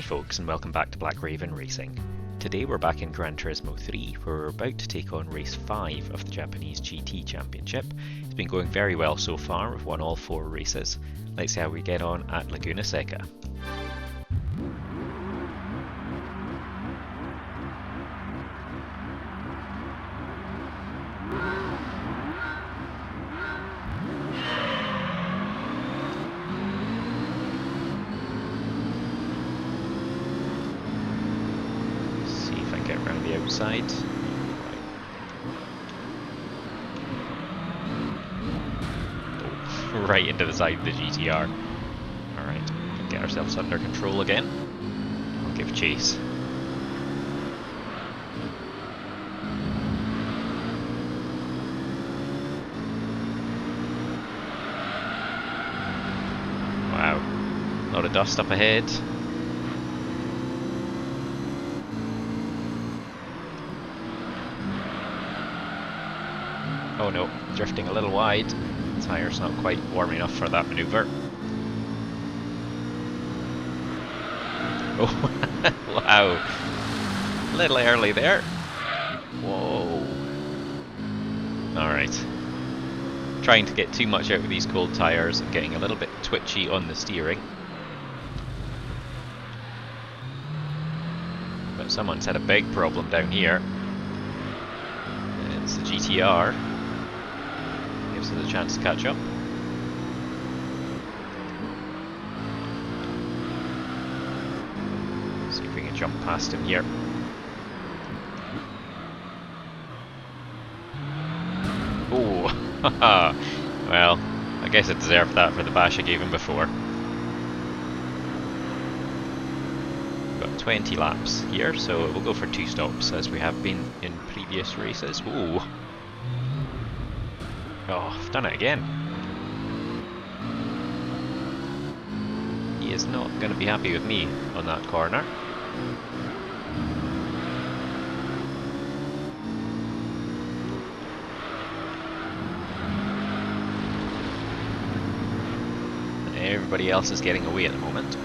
folks, and welcome back to Black Raven Racing. Today we're back in Gran Turismo 3, where we're about to take on race 5 of the Japanese GT Championship. It's been going very well so far, we've won all 4 races. Let's see how we get on at Laguna Seca. Outside. Oh, right into the side of the GTR. Alright, get ourselves under control again. I'll give chase. Wow, a lot of dust up ahead. Oh no, drifting a little wide. The tyre's not quite warm enough for that manoeuvre. Oh, wow. A little early there. Whoa. Alright. Trying to get too much out of these cold tyres and getting a little bit twitchy on the steering. But someone's had a big problem down here. It's the GTR. Gives us a chance to catch up. See if we can jump past him here. Oh, well, I guess I deserved that for the bash I gave him before. Got 20 laps here, so we'll go for 2 stops as we have been in previous races. Ooh. Oh, I've done it again. He is not going to be happy with me on that corner. And everybody else is getting away at the moment.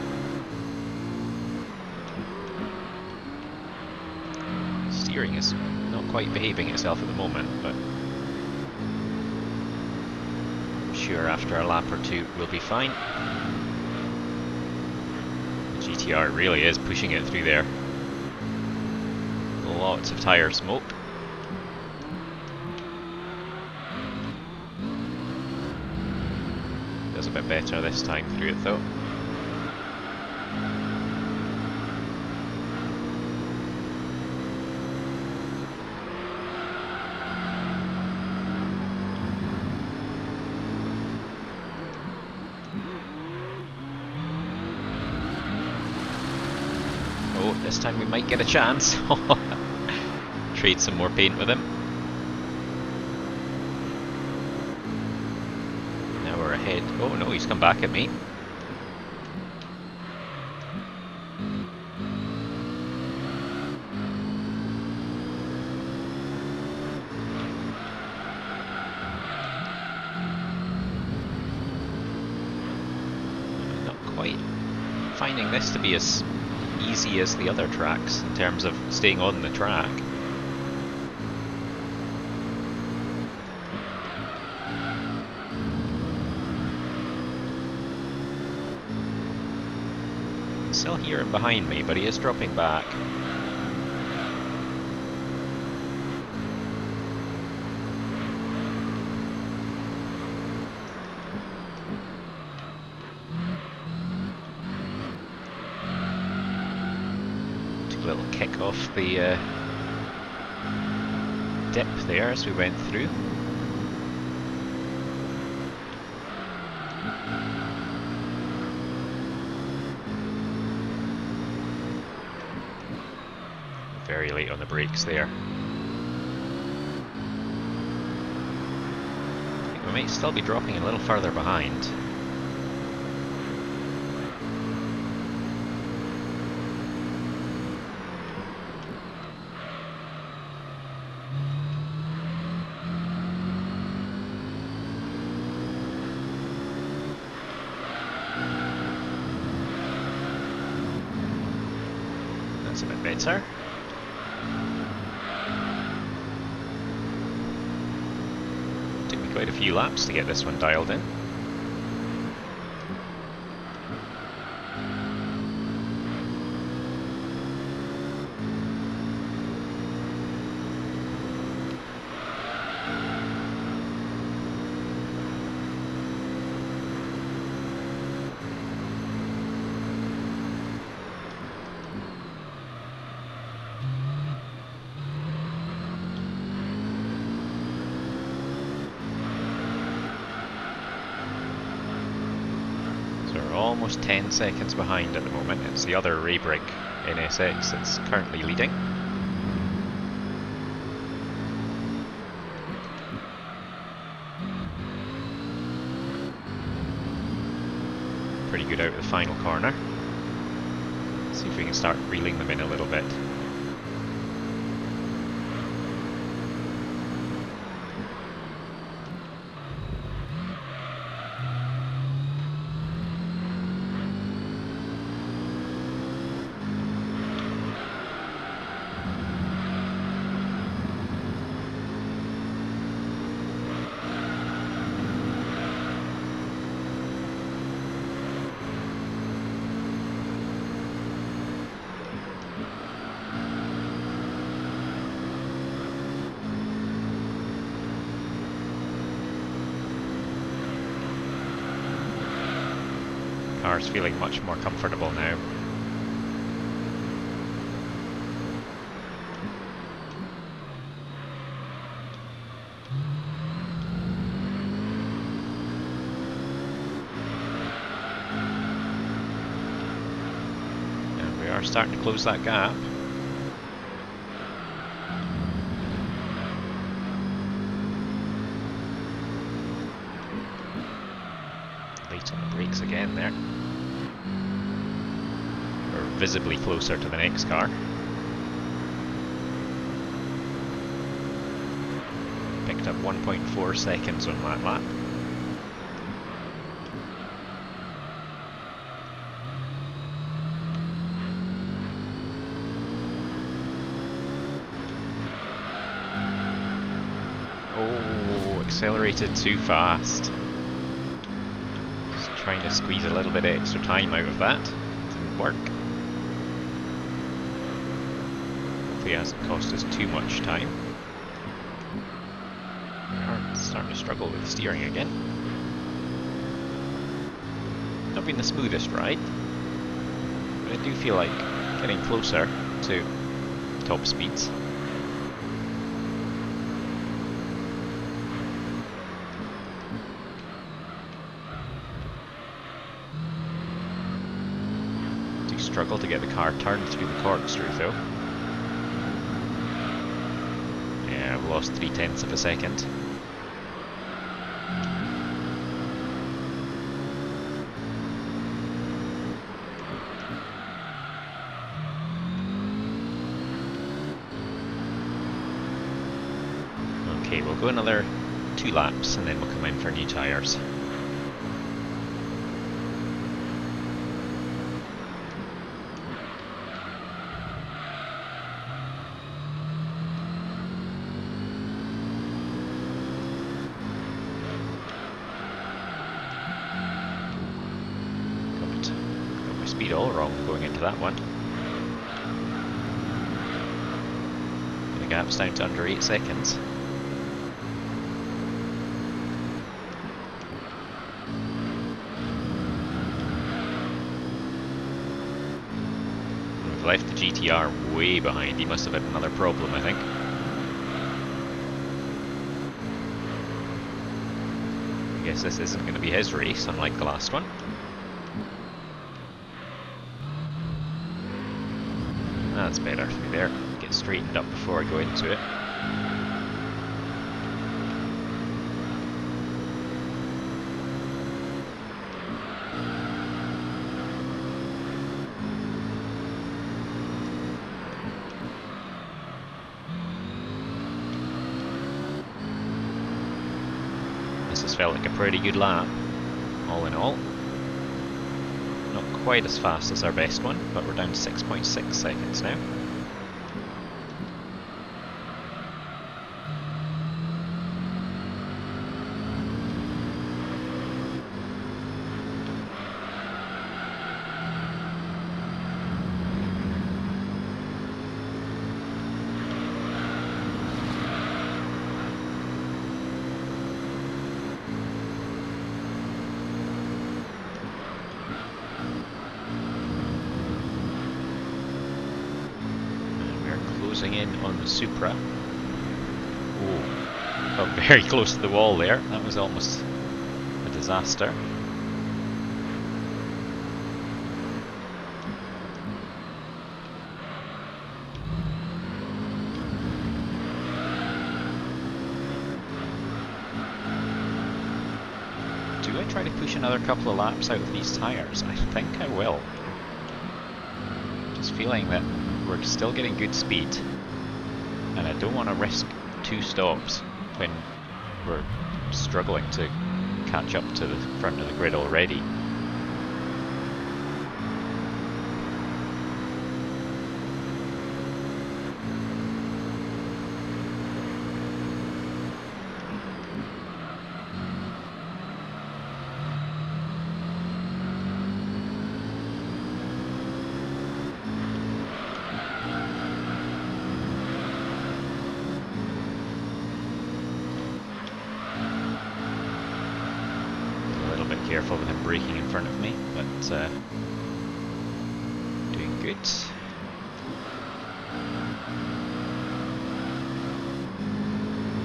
Steering is not quite behaving itself at the moment, but sure after a lap or 2 we'll be fine. The GTR really is pushing it through there. Lots of tyre smoke. Does a bit better this time through it though. This time we might get a chance. Trade some more paint with him. Now we're ahead. Oh no, he's come back at me. Not quite finding this to be as easy as the other tracks in terms of staying on the track. Still hear him behind me, but he is dropping back. Little kick off the dip there as we went through. Very late on the brakes there. I think we might still be dropping a little further behind. That's a bit better. Took me quite a few laps to get this one dialed in. Almost 10 seconds behind at the moment. It's the other Raybrick NSX that's currently leading. Pretty good out of the final corner. See if we can start reeling them in a little bit. Car's feeling much more comfortable now. And we are starting to close that gap. Late on the brakes again there. We're visibly closer to the next car. Picked up 1.4 seconds on that lap. Oh, accelerated too fast. Just trying to squeeze a little bit extra time out of that. Didn't work. Hopefully it hasn't cost us too much time. We are starting to struggle with steering again. Not been the smoothest ride, but I do feel like getting closer to top speeds. Do struggle to get the car turned through the corkscrew though. Yeah, I've lost 0.3 of a second. Okay, we'll go another 2 laps and then we'll come in for new tyres. Got my speed all wrong going into that one. The gap's down to under 8 seconds. Left the GTR way behind. He must have had another problem, I think. I guess this isn't going to be his race, unlike the last one. That's better through there. Get straightened up before I go into it. This has felt like a pretty good lap, all in all. Not quite as fast as our best one, but we're down to 6.6 seconds now. In on the Supra. Oh, got very close to the wall there. That was almost a disaster. Do I try to push another couple of laps out of these tyres? I think I will. Just feeling that we're still getting good speed, and I don't want to risk 2 stops when we're struggling to catch up to the front of the grid already. Careful with him braking in front of me, but doing good.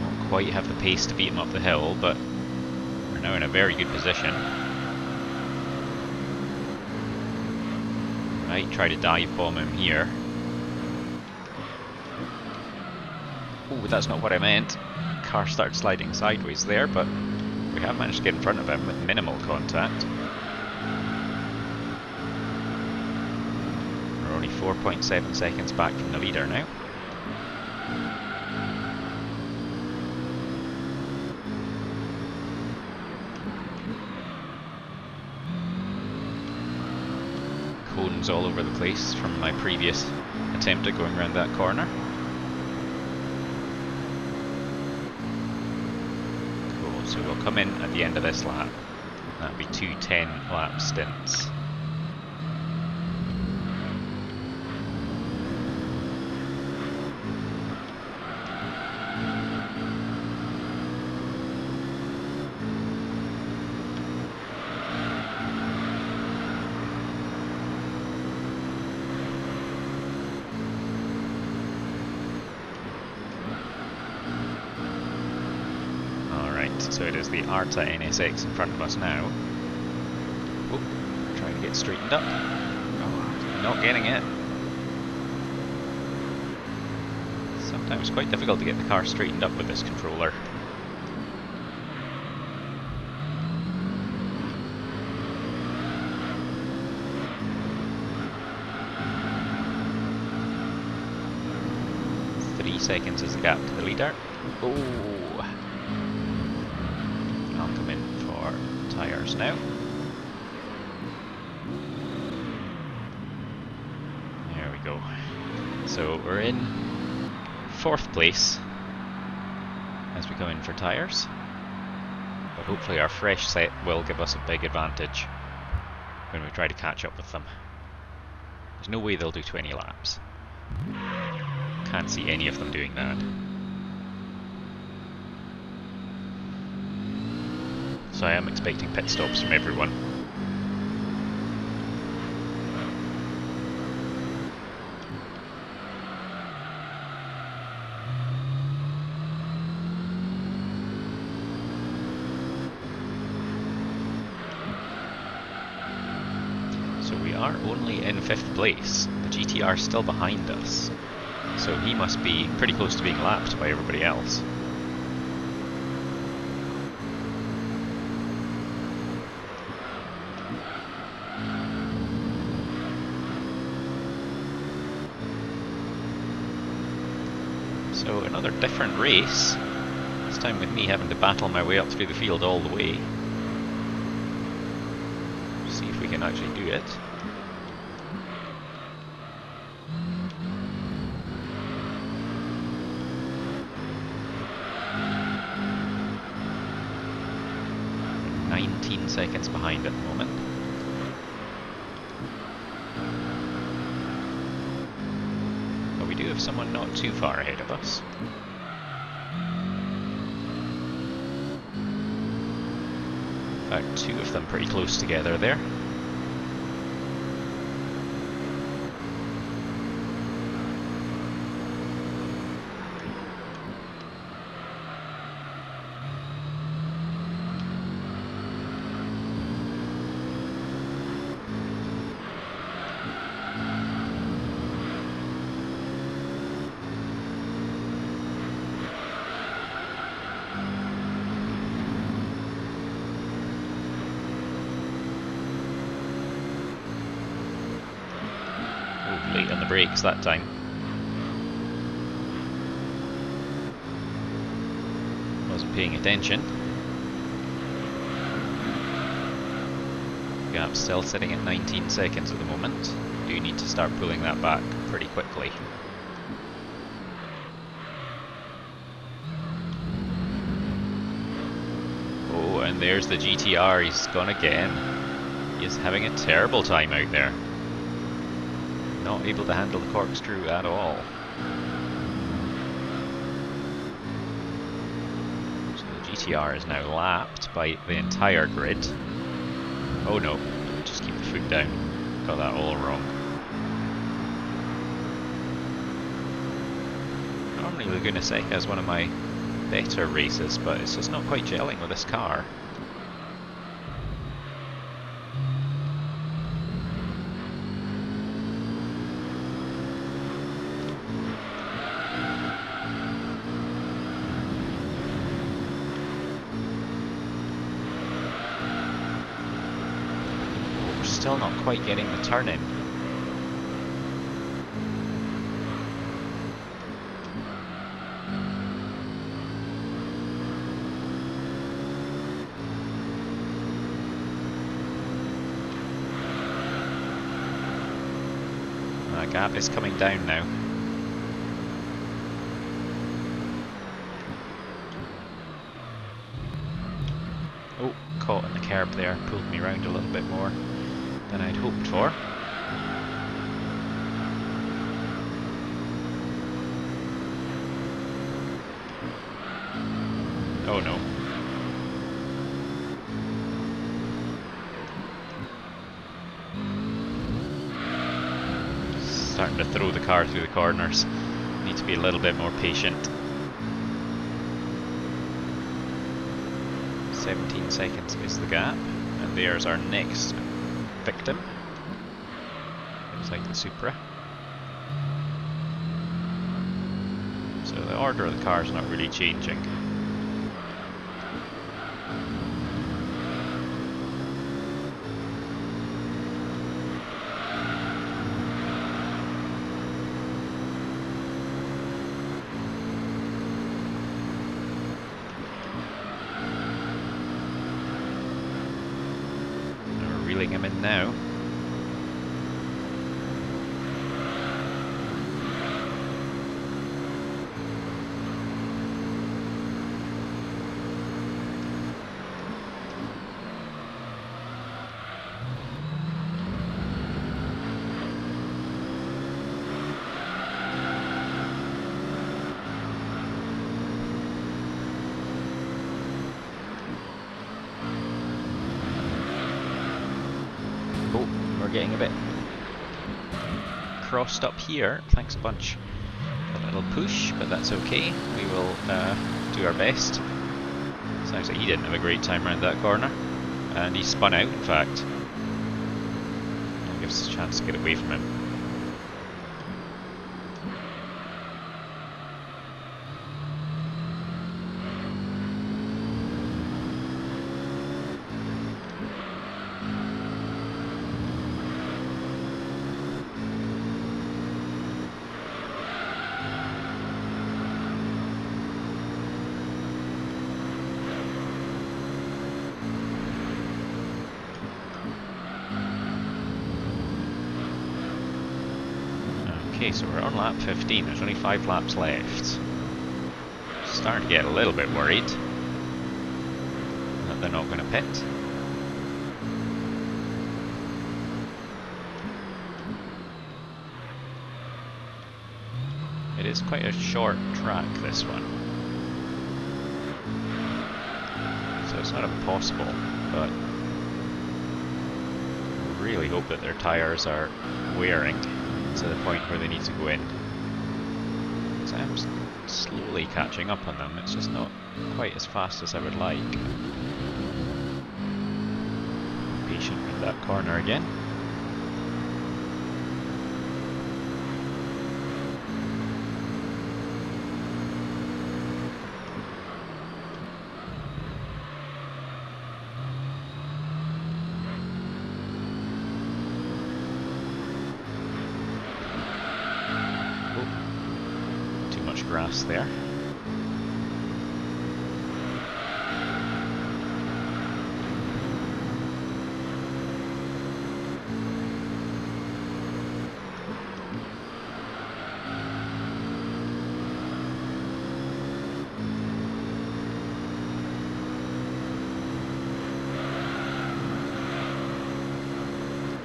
Won't quite have the pace to beat him up the hill, but we're now in a very good position. Might try to dive bomb him here. Oh, that's not what I meant. Car started sliding sideways there, but we have managed to get in front of him with minimal contact. We're only 4.7 seconds back from the leader now. Cones all over the place from my previous attempt at going around that corner. So we'll come in at the end of this lap. That'll be 2 10-lap stints. So it is the Arta NSX in front of us now. Oh, trying to get straightened up. Oh, not getting it. Sometimes quite difficult to get the car straightened up with this controller. Three seconds is the gap to the leader. Oh. Tyres now. There we go. So we're in 4th place as we come in for tyres, but hopefully our fresh set will give us a big advantage when we try to catch up with them. There's no way they'll do 20 laps. Can't see any of them doing that. So I am expecting pit stops from everyone. So we are only in 5th place. The GTR is still behind us. So he must be pretty close to being lapped by everybody else. So another different race, this time with me having to battle my way up through the field all the way. See if we can actually do it. 17 seconds behind at the moment. But we do have someone not too far ahead of us. In fact, two of them pretty close together there. Late on the brakes that time. Wasn't paying attention. Gap still sitting at 19 seconds at the moment. Do need to start pulling that back pretty quickly. Oh, and there's the GTR. He's gone again. He is having a terrible time out there. Not able to handle the corkscrew at all. So the GTR is now lapped by the entire grid. Oh no, just keep the foot down. Got that all wrong. Normally Laguna Seca is one of my better races, but it's just not quite gelling with this car. Still not quite getting the turn in. That gap is coming down now. Oh, caught in the curb there, pulled me around a little bit more than I'd hoped for. Oh no. Starting to throw the car through the corners. Need to be a little bit more patient. 17 seconds is the gap, and there's our next victim. Looks like the Supra. So the order of the car is not really changing. We're reeling him in now. Getting a bit crossed up here. Thanks a bunch for a little push, but that's okay. We will do our best. Sounds like he didn't have a great time around that corner, and he spun out, in fact. That gives us a chance to get away from him. Okay, so we're on lap 15, there's only 5 laps left. Starting to get a little bit worried that they're not going to pit. It is quite a short track, this one. So it's not impossible, but I really hope that their tyres are wearing to the point where they need to go in. So I'm slowly catching up on them, it's just not quite as fast as I would like. Patient with that corner again. Grass there.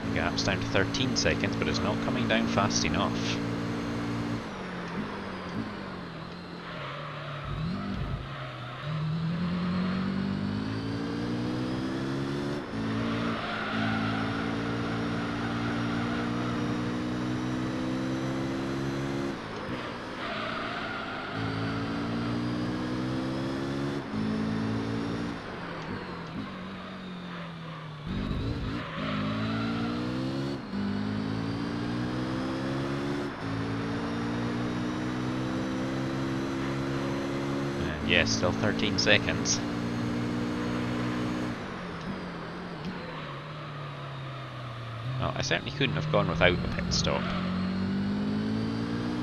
The gap's down to 13 seconds, but it's not coming down fast enough. Yes, still 13 seconds. Well, I certainly couldn't have gone without a pit stop.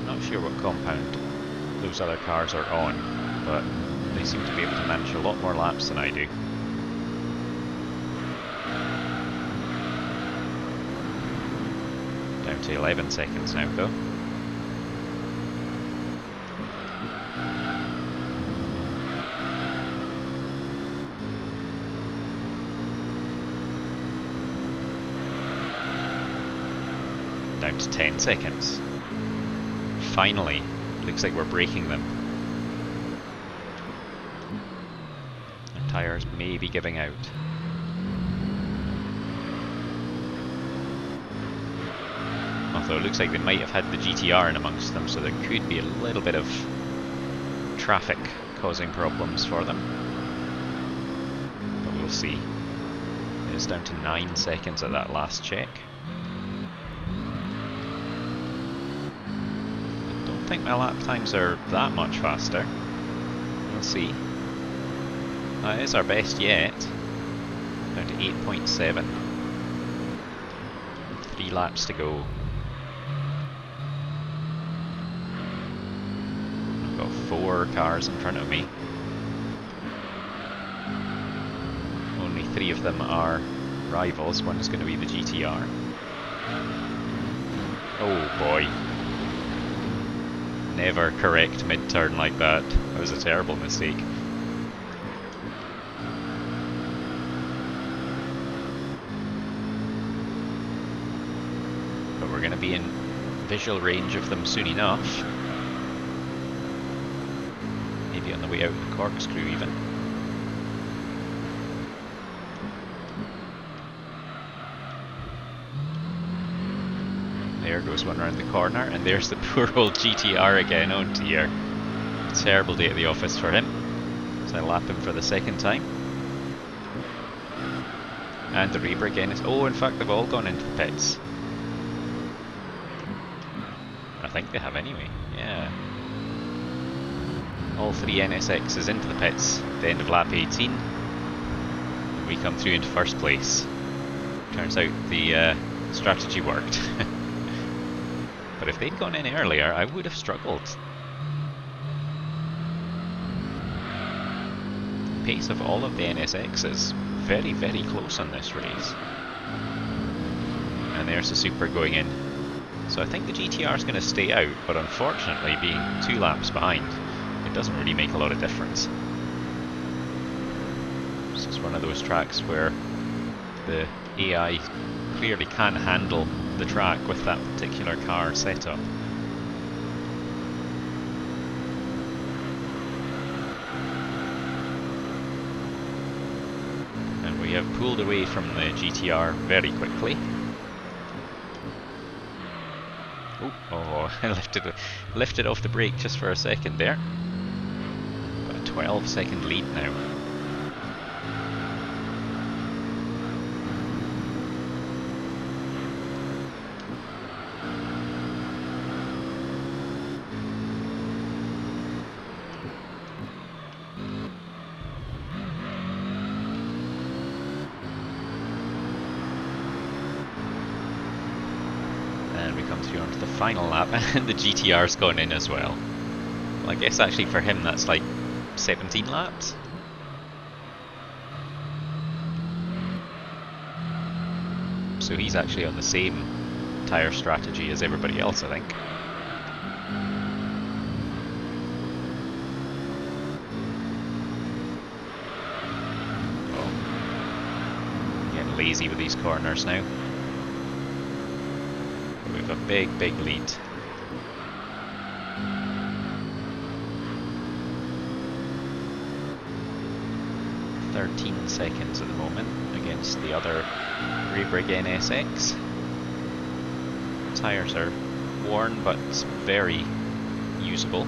Not sure what compound those other cars are on, but they seem to be able to manage a lot more laps than I do. Down to 11 seconds now though. Down to 10 seconds. Finally, looks like we're breaking them. Our tyres may be giving out. Although it looks like they might have had the GTR in amongst them, so there could be a little bit of traffic causing problems for them. But we'll see. It is down to 9 seconds at that last check. I think my lap times are that much faster. We'll see. That is our best yet. Down to 8.7. 3 laps to go. I've got 4 cars in front of me. Only 3 of them are rivals. One is going to be the GTR. Oh boy. Never correct mid-turn like that. That was a terrible mistake. But we're going to be in visual range of them soon enough. Maybe on the way out of the corkscrew even. There goes one around the corner, and there's the poor old GTR again. Oh dear. Terrible day at the office for him. So I lap him for the second time. And the Reaper again is... Oh, in fact, they've all gone into the pits. I think they have anyway, yeah. All 3 NSXs into the pits at the end of lap 18. And we come through into first place. Turns out the strategy worked. But if they'd gone in earlier, I would have struggled. The pace of all of the NSX is very, very close on this race. And there's the Super going in. So I think the GTR is going to stay out, but unfortunately, being 2 laps behind, it doesn't really make a lot of difference. This is one of those tracks where the AI clearly can't handle the track with that particular car setup. pulled away from the GTR very quickly. Oh, I lifted off the brake just for a second there. Got a 12-second lead now. And we come through onto the final lap, and the GTR's gone in as well. Well, I guess actually for him that's like 17 laps. So he's actually on the same tyre strategy as everybody else, I think. Oh. Getting lazy with these corners now. We have a big lead. .13 seconds at the moment against the other Rebrig NSX. Tyres are worn but very usable.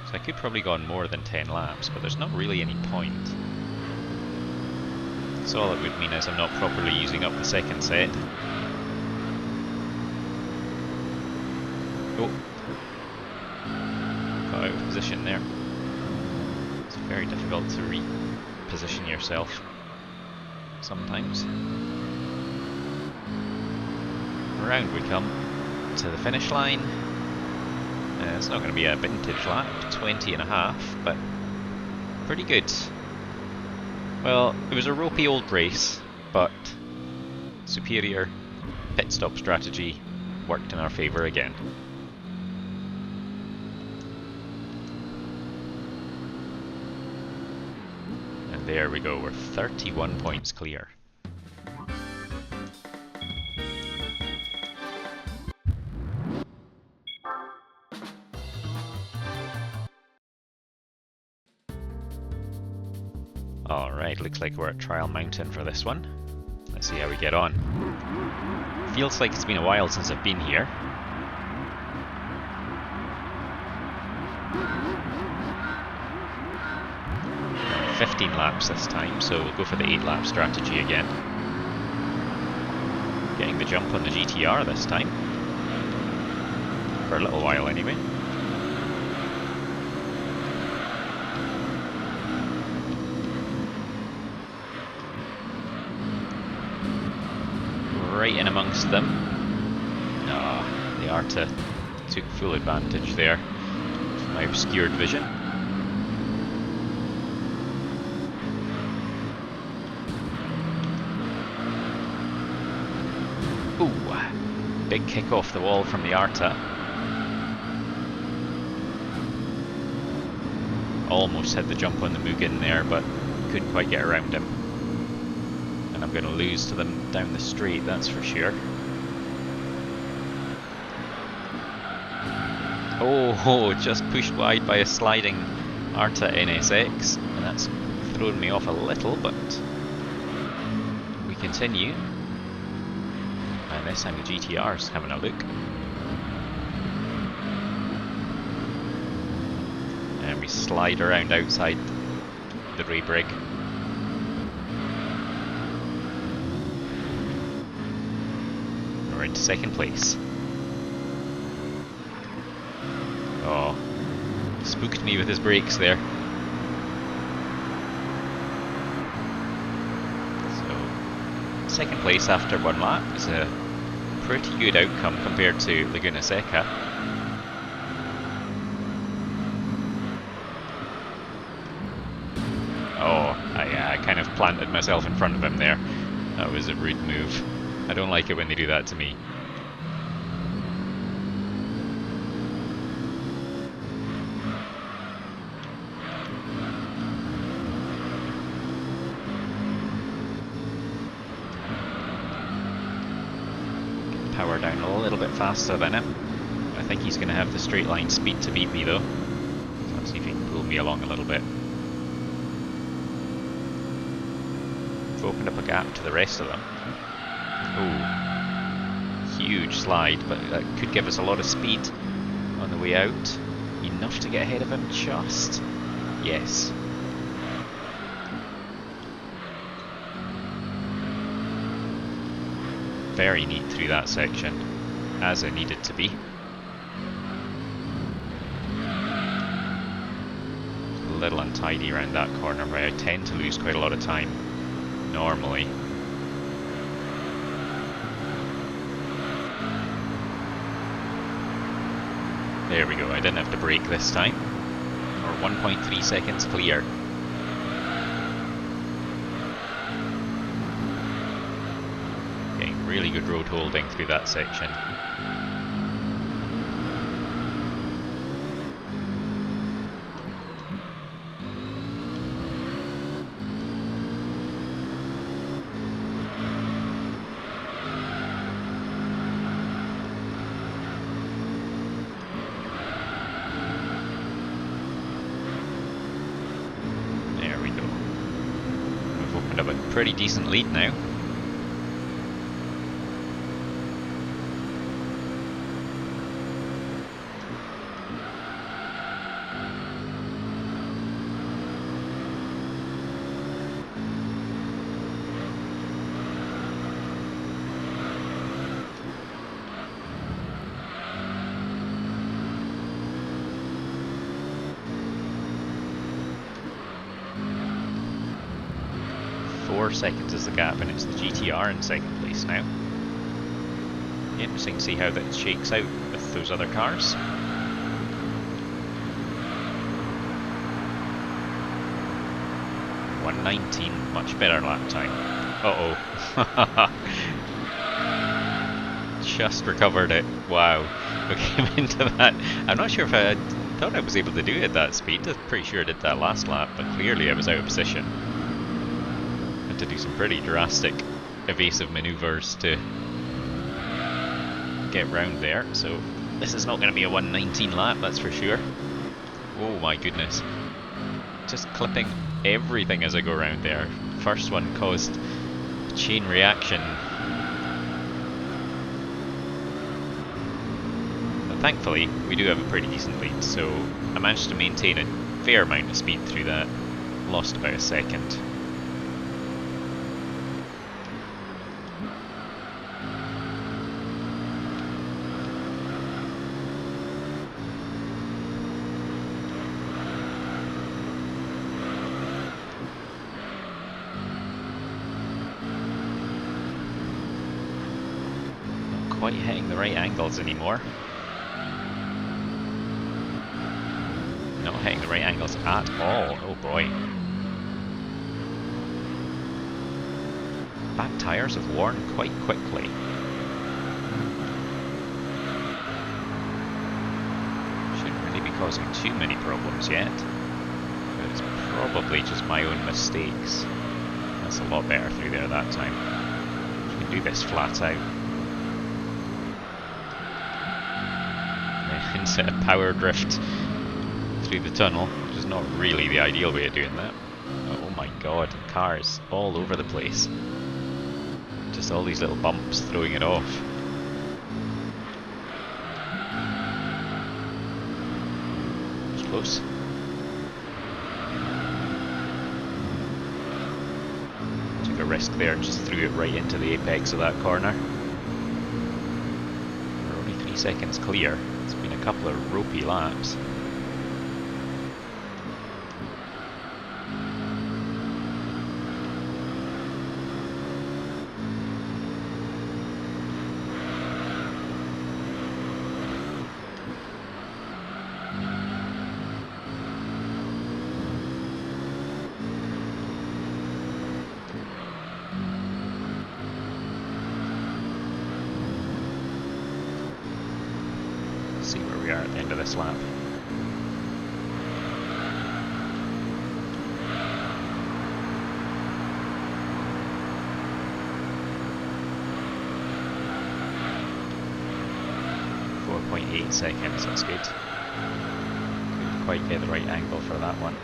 So I could probably go on more than 10 laps, but there's not really any point. So all it would mean is I'm not properly using up the second set. Oh, got out of position there. It's very difficult to reposition yourself sometimes. Around we come to the finish line. It's not going to be a vintage lap, 20.5, but pretty good. Well, it was a ropey old race, but superior pit stop strategy worked in our favour again. And there we go, we're 31 points clear. Alright, looks like we're at Trial Mountain for this one. Let's see how we get on. Feels like it's been a while since I've been here. Uh, 15 laps this time, so we'll go for the 8-lap strategy again. Getting the jump on the GTR this time. For a little while anyway. Right in amongst them. Ah, the Arta took full advantage there of my obscured vision. Ooh, big kick off the wall from the Arta. Almost had the jump on the Mugen there, but couldn't quite get around him. And I'm going to lose to them down the straight, that's for sure. Oh, just pushed wide by a sliding Arta NSX, and that's thrown me off a little, but we continue. And this time the GTR's having a look. And we slide around outside the Rebrig. Into second place. Oh, spooked me with his brakes there. So, second place after one lap is a pretty good outcome compared to Laguna Seca. Oh, I kind of planted myself in front of him there. That was a rude move. I don't like it when they do that to me. Power down a little bit faster than him. I think he's going to have the straight line speed to beat me though. So let's see if he can pull me along a little bit. We've opened up a gap to the rest of them. Oh, huge slide, but that could give us a lot of speed on the way out. Enough to get ahead of him just. Yes. Very neat through that section, as it needed to be. A little untidy around that corner where I tend to lose quite a lot of time normally. There we go, I didn't have to brake this time. Or 1.3 seconds clear. Getting really good road holding through that section. Pretty decent lead now. Seconds is the gap, and it's the GTR in second place now. Interesting to see how that shakes out with those other cars. .119, much better lap time. Uh-oh. Just recovered it. Wow. We came into that. I'm not sure if I thought I was able to do it at that speed. I'm pretty sure I did that last lap, but clearly I was out of position. To do some pretty drastic evasive maneuvers to get round there, so this is not going to be a 119 lap, that's for sure. Oh my goodness, just clipping everything as I go around there. First one caused a chain reaction, but thankfully we do have a pretty decent lead, so I managed to maintain a fair amount of speed through that. Lost about a second. Quite hitting the right angles anymore. Not hitting the right angles at all. Oh boy. Back tyres have worn quite quickly. Shouldn't really be causing too many problems yet. But it's probably just my own mistakes. That's a lot better through there that time. You can do this flat out. Instead of power drift through the tunnel, which is not really the ideal way of doing that. Oh my god, cars all over the place. Just all these little bumps throwing it off. It's close. Took a risk there and just threw it right into the apex of that corner. We're only 3 seconds clear. It's been a couple of ropey laps. See where we are at the end of this lap. .8 seconds, that's good. Couldn't quite get the right angle for that one.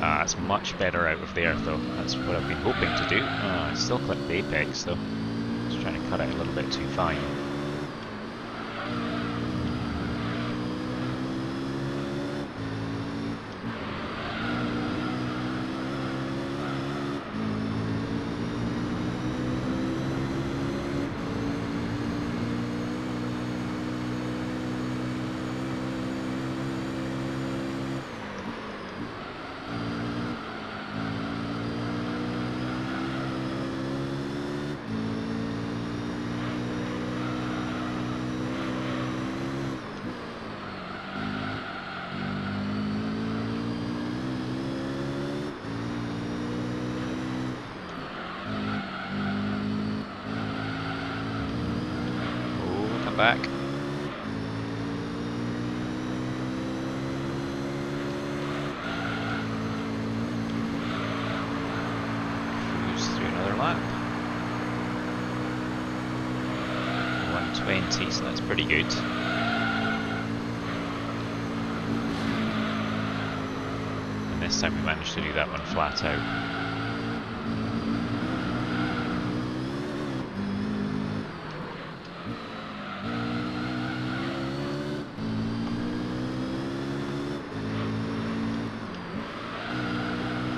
Ah, it's much better out of there though. That's what I've been hoping to do. I still clipped the apex though. Just trying to cut it a little bit too fine. Back. Cruise through another lap. 120, so that's pretty good. And this time we managed to do that one flat out.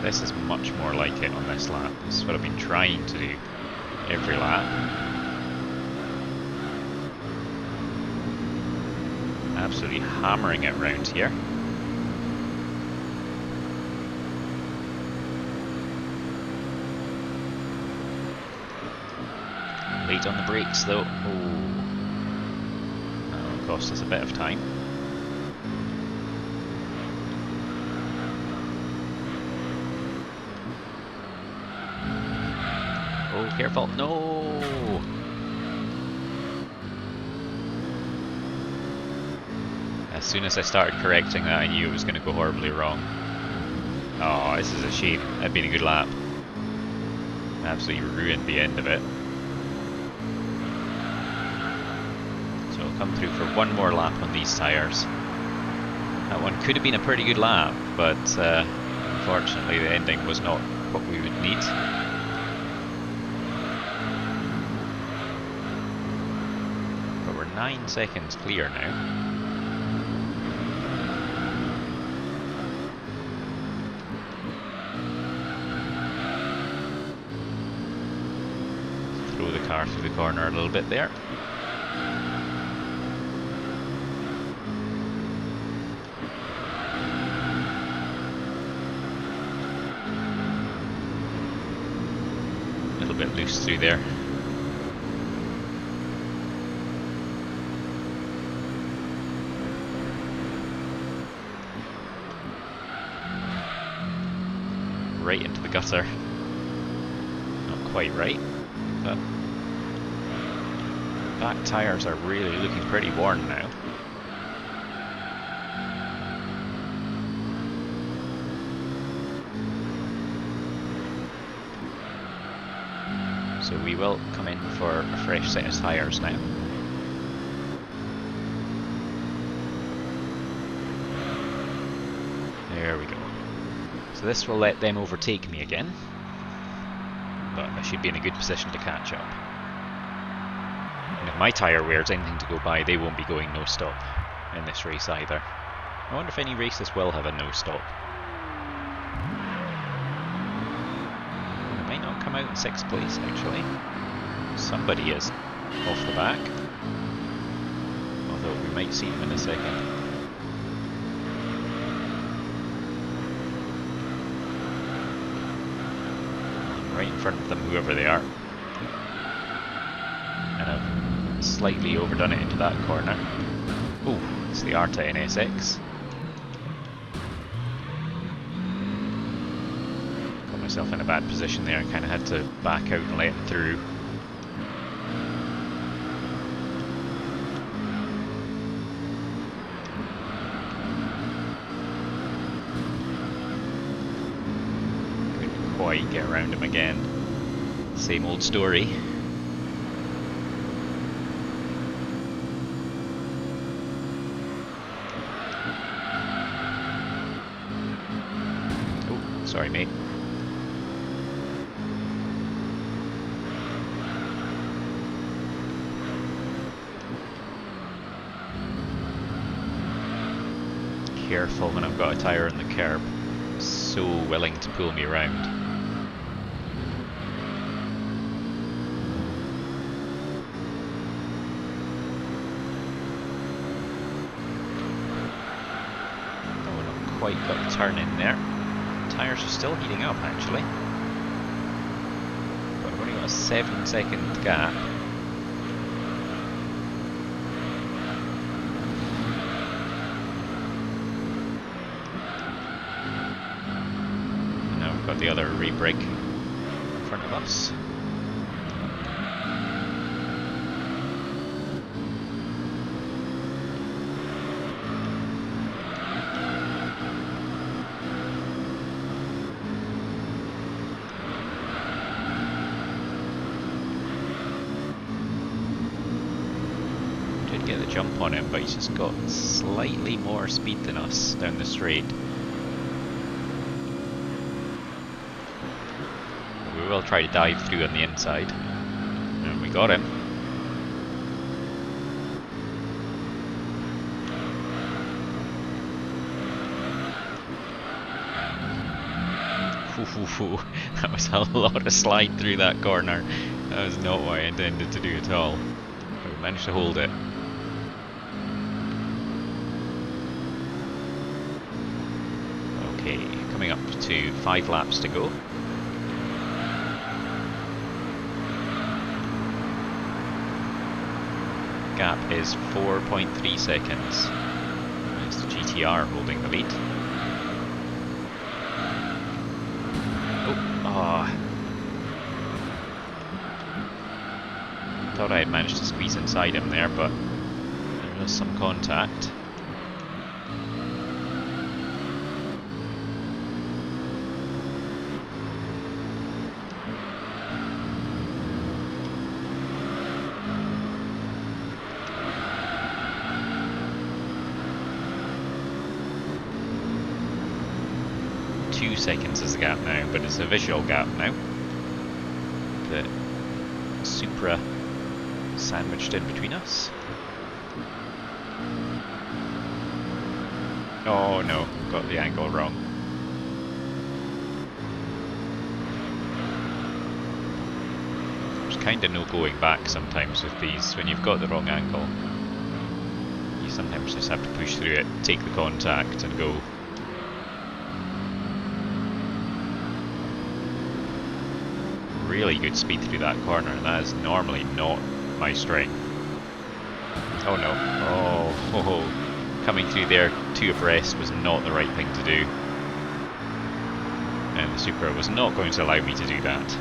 This is much more like it on this lap. This is what I've been trying to do every lap. Absolutely hammering it round here. Late on the brakes though. Oh, that'll cost us a bit of time. Oh, careful. No! As soon as I started correcting that, I knew it was going to go horribly wrong. Oh, this is a shame. That'd been a good lap. Absolutely ruined the end of it. So I'll come through for one more lap on these tyres. That one could have been a pretty good lap, but unfortunately the ending was not what we would need. But we're 9 seconds clear now. Throw the car through the corner a little bit there. A little bit loose through there. Right into the gutter. Not quite right, but back tyres are really looking pretty worn now. So we will come in for a fresh set of tyres now. There we go. So this will let them overtake me again, but I should be in a good position to catch up. And if my tyre wear's anything to go by, they won't be going no stop in this race either. I wonder if any races will have a no stop. They might not come out in 6th place actually. Somebody is off the back, although we might see him in a second. Right in front of them, whoever they are. And I've slightly overdone it into that corner. Oh, it's the Arta NSX. Got myself in a bad position there and kind of had to back out and let it through. Couldn't quite get around him again. Same old story. Sorry, mate. Careful when I've got a tyre on the curb. So willing to pull me around. Oh, not quite got the turn in there. Tyres are still heating up actually. But I've only got a 7-second gap. Got the other re-brake in front of us. Did get the jump on him, but he's just got slightly more speed than us down the straight. We'll try to dive through on the inside. And we got him. That was a lot of slide through that corner. That was not what I intended to do at all. But we managed to hold it. Okay, coming up to 5 laps to go. Gap is 4.3 seconds. It's the GTR holding the lead. Thought I had managed to squeeze inside him there, but there was some contact. Seconds is the gap now, but it's a visual gap now. The Supra sandwiched in between us. Oh no, got the angle wrong. There's kind of no going back sometimes with these. When you've got the wrong angle, you sometimes just have to push through it, take the contact and go. Really good speed through that corner, and that is normally not my strength. Oh no. Oh, coming through there 2 abreast was not the right thing to do. And the Supra was not going to allow me to do that.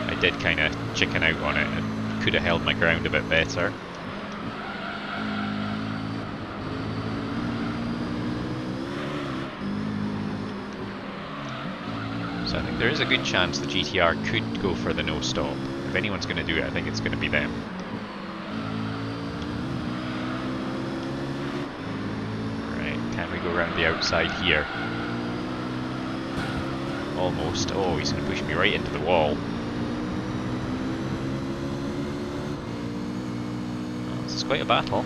I did kind of chicken out on it. I could have held my ground a bit better. So I think there is a good chance the GTR could go for the no stop. If anyone's going to do it, I think it's going to be them. Right, can we go around the outside here? Almost. Oh, he's going to push me right into the wall. Well, this is quite a battle.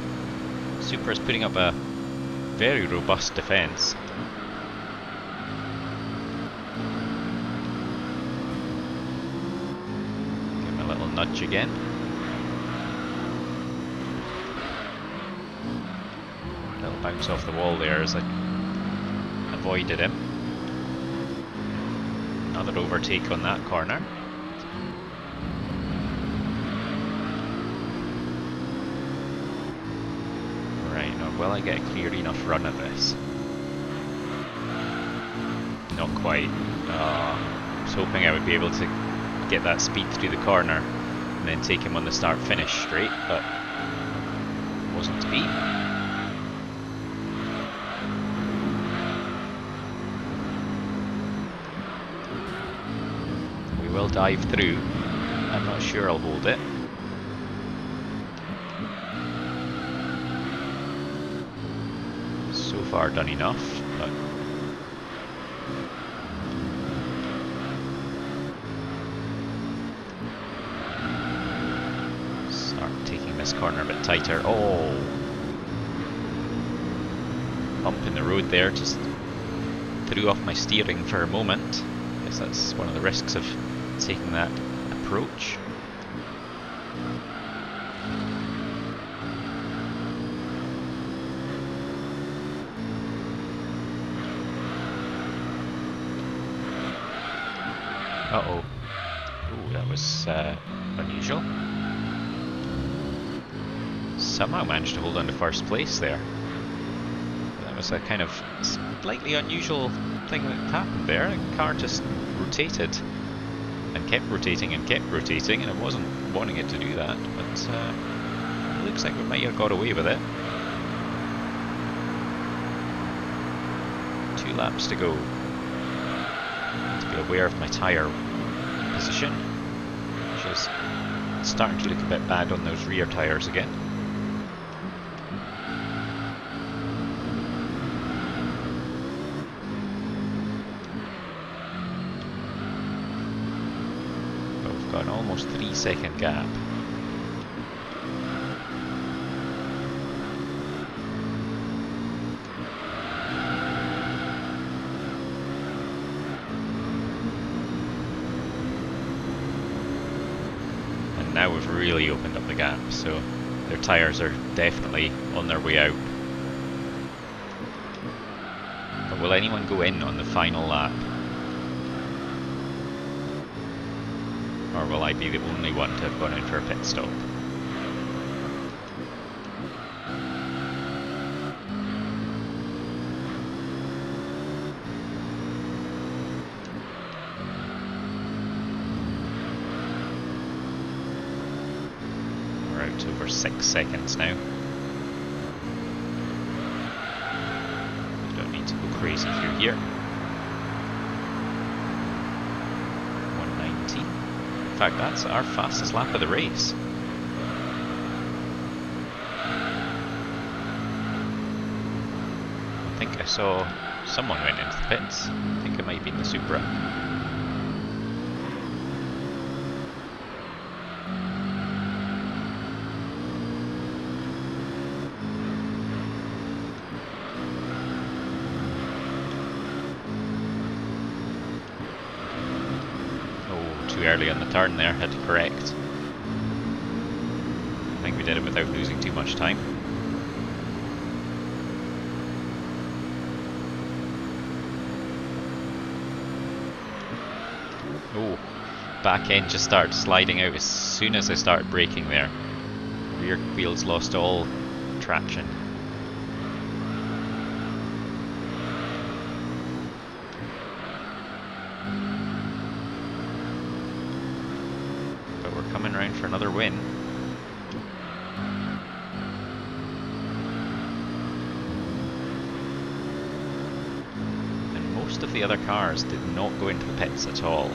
Supra's putting up a very robust defence. Nudge again. Little bounce off the wall there as I avoided him. Another overtake on that corner. Right, now will I get a clear enough run at this? Not quite. I was hoping I would be able to get that speed through the corner and then take him on the start-finish straight, but wasn't to be. We will dive through. I'm not sure I'll hold it. far done enough, but start taking this corner a bit tighter. Oh! Bump in the road there, just threw off my steering for a moment. I guess that's one of the risks of taking that approach. Uh-oh. Ooh, that was unusual. Somehow managed to hold on to first place there. That was a kind of slightly unusual thing that happened there. The car just rotated and kept rotating and kept rotating, and I wasn't wanting it to do that, but it looks like we might have got away with it. 2 laps to go. To be aware of my tyre position, which is starting to look a bit bad on those rear tyres again. But we've got an almost 3-second gap. Now we've really opened up the gap, so their tyres are definitely on their way out. But will anyone go in on the final lap? Or will I be the only one to have gone in for a pit stop? Over 6 seconds now. You don't need to go crazy through here. 190. In fact, that's our fastest lap of the race. I think I saw someone went into the pits. I think it might have been the Supra. Too early on the turn there, had to correct. I think we did it without losing too much time. Oh, back end just started sliding out as soon as I started braking there. Rear wheels lost all traction. Coming round for another win. And most of the other cars did not go into the pits at all.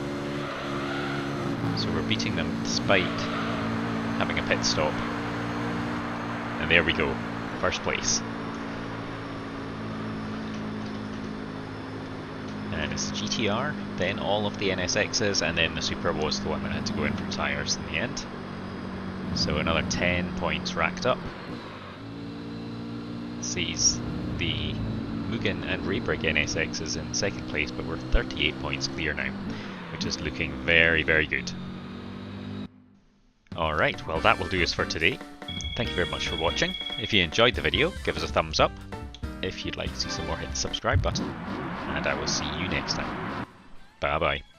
So we're beating them despite having a pit stop. And there we go, first place. And it's GTR, then all of the NSXs, and then the Supra was the one that had to go in for tyres in the end. So another 10 points racked up. Sees the Mugen and Raybrick NSXs in second place, but we're 38 points clear now, which is looking very, very good. Alright, well that will do us for today. Thank you very much for watching. If you enjoyed the video, give us a thumbs up. If you'd like to see some more, hit the subscribe button. And I will see you next time. Bye bye.